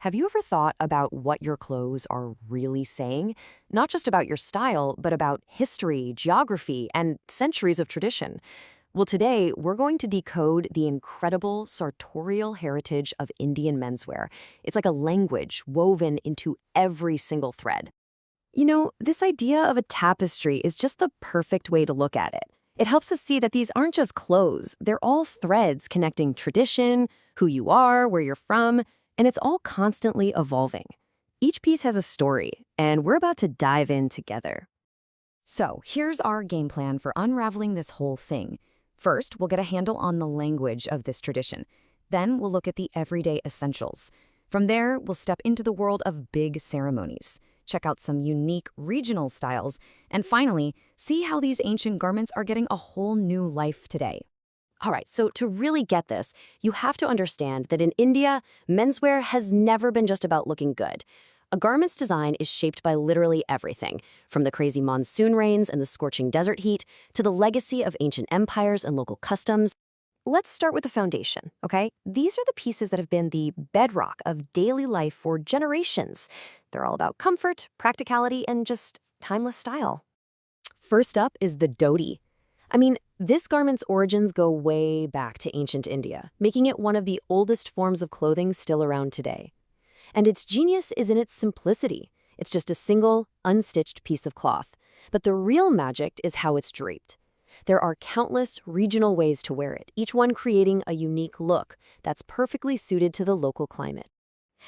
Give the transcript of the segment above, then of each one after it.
Have you ever thought about what your clothes are really saying? Not just about your style, but about history, geography, and centuries of tradition. Well, today we're going to decode the incredible sartorial heritage of Indian menswear. It's like a language woven into every single thread. This idea of a tapestry is just the perfect way to look at it. It helps us see that these aren't just clothes, they're all threads connecting tradition, who you are, where you're from, and it's all constantly evolving. Each piece has a story, and we're about to dive in together. So, here's our game plan for unraveling this whole thing. First, we'll get a handle on the language of this tradition. Then, we'll look at the everyday essentials. From there, we'll step into the world of big ceremonies, check out some unique regional styles, and finally, see how these ancient garments are getting a whole new life today. All right, so to really get this, you have to understand that in India, menswear has never been just about looking good. A garment's design is shaped by literally everything, from the crazy monsoon rains and the scorching desert heat to the legacy of ancient empires and local customs. Let's start with the foundation, okay? These are the pieces that have been the bedrock of daily life for generations. They're all about comfort, practicality, and just timeless style. First up is the dhoti. This garment's origins go way back to ancient India, making it one of the oldest forms of clothing still around today. And its genius is in its simplicity. It's just a single, unstitched piece of cloth. But the real magic is how it's draped. There are countless regional ways to wear it, each one creating a unique look that's perfectly suited to the local climate.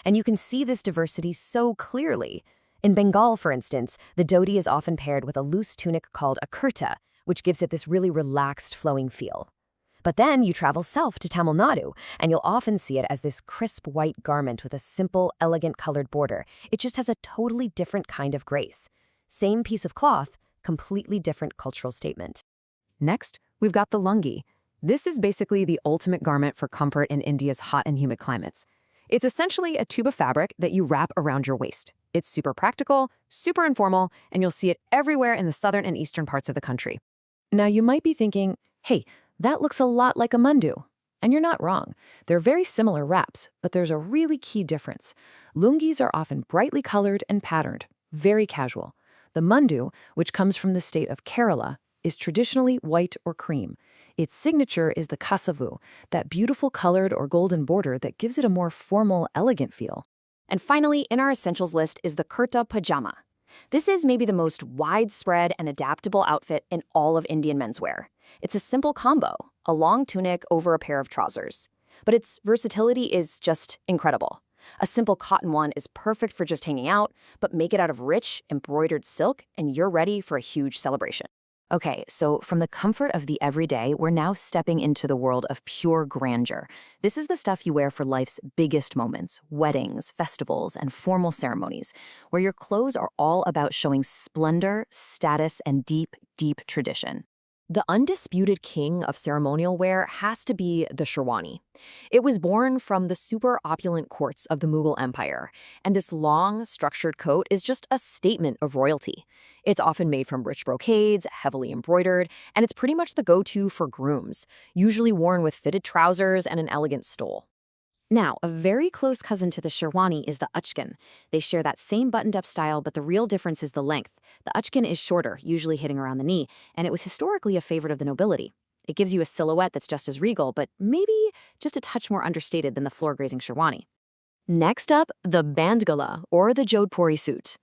And you can see this diversity so clearly. In Bengal, for instance, the dhoti is often paired with a loose tunic called a kurta, which gives it this really relaxed, flowing feel. But then you travel south to Tamil Nadu, and you'll often see it as this crisp white garment with a simple, elegant colored border. It just has a totally different kind of grace. Same piece of cloth, completely different cultural statement. Next, we've got the lungi. This is basically the ultimate garment for comfort in India's hot and humid climates. It's essentially a tube of fabric that you wrap around your waist. It's super practical, super informal, and you'll see it everywhere in the southern and eastern parts of the country. Now, you might be thinking, hey, that looks a lot like a mundu. And you're not wrong. They're very similar wraps, but there's a really key difference. Lungis are often brightly colored and patterned, very casual. The mundu, which comes from the state of Kerala, is traditionally white or cream. Its signature is the kasavu, that beautiful colored or golden border that gives it a more formal, elegant feel. And finally, in our essentials list is the kurta pajama. This is maybe the most widespread and adaptable outfit in all of Indian menswear. It's a simple combo, a long tunic over a pair of trousers. But its versatility is just incredible. A simple cotton one is perfect for just hanging out, but make it out of rich, embroidered silk, and you're ready for a huge celebration. Okay, so from the comfort of the everyday, we're now stepping into the world of pure grandeur. This is the stuff you wear for life's biggest moments, weddings, festivals, and formal ceremonies, where your clothes are all about showing splendor, status, and deep, deep tradition. The undisputed king of ceremonial wear has to be the Sherwani. It was born from the super opulent courts of the Mughal Empire, and this long, structured coat is just a statement of royalty. It's often made from rich brocades, heavily embroidered, and it's pretty much the go-to for grooms, usually worn with fitted trousers and an elegant stole. Now, a very close cousin to the Sherwani is the Achkan. They share that same buttoned-up style, but the real difference is the length. The Achkan is shorter, usually hitting around the knee, and it was historically a favorite of the nobility. It gives you a silhouette that's just as regal, but maybe just a touch more understated than the floor-grazing Sherwani. Next up, the Bandhgala, or the Jodhpuri suit.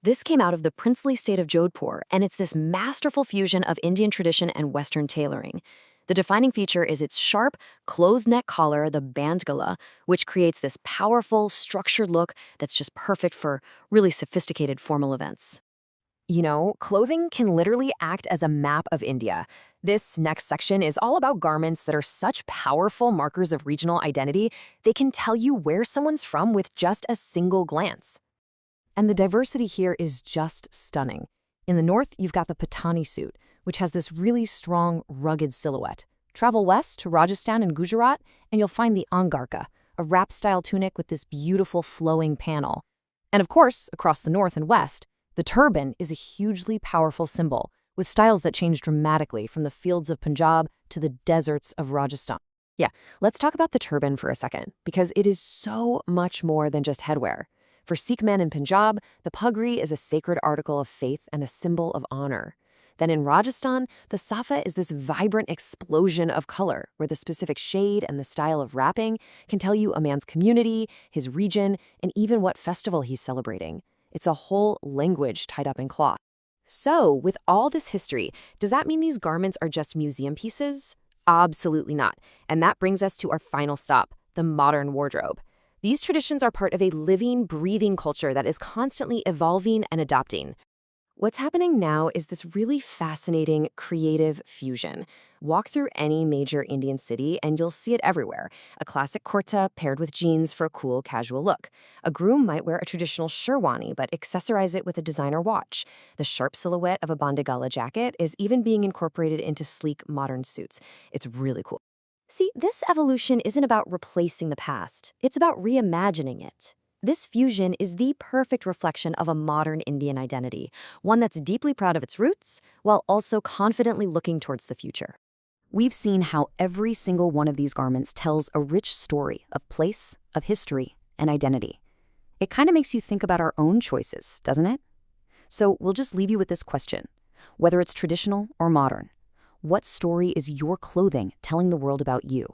This came out of the princely state of Jodhpur, and it's this masterful fusion of Indian tradition and Western tailoring. The defining feature is its sharp, closed-neck collar, the Bandhgala, which creates this powerful, structured look that's just perfect for really sophisticated formal events. Clothing can literally act as a map of India. This next section is all about garments that are such powerful markers of regional identity, they can tell you where someone's from with just a single glance. And the diversity here is just stunning. In the north, you've got the Patani suit, which has this really strong, rugged silhouette. Travel west to Rajasthan and Gujarat, and you'll find the Angarka, a wrap-style tunic with this beautiful flowing panel. And of course, across the north and west, the turban is a hugely powerful symbol, with styles that change dramatically from the fields of Punjab to the deserts of Rajasthan. Yeah, let's talk about the turban for a second, because it is so much more than just headwear. For Sikh men in Punjab, the pugri is a sacred article of faith and a symbol of honor. Then in Rajasthan, the safa is this vibrant explosion of color, where the specific shade and the style of wrapping can tell you a man's community, his region, and even what festival he's celebrating. It's a whole language tied up in cloth. So, with all this history, does that mean these garments are just museum pieces? Absolutely not. And that brings us to our final stop, the modern wardrobe. These traditions are part of a living, breathing culture that is constantly evolving and adapting. What's happening now is this really fascinating, creative fusion. Walk through any major Indian city and you'll see it everywhere. A classic kurta paired with jeans for a cool, casual look. A groom might wear a traditional Sherwani but accessorize it with a designer watch. The sharp silhouette of a Bandhgala jacket is even being incorporated into sleek, modern suits. It's really cool. See, this evolution isn't about replacing the past. It's about reimagining it. This fusion is the perfect reflection of a modern Indian identity, one that's deeply proud of its roots, while also confidently looking towards the future. We've seen how every single one of these garments tells a rich story of place, of history, and identity. It kind of makes you think about our own choices, doesn't it? So we'll just leave you with this question. Whether it's traditional or modern, what story is your clothing telling the world about you?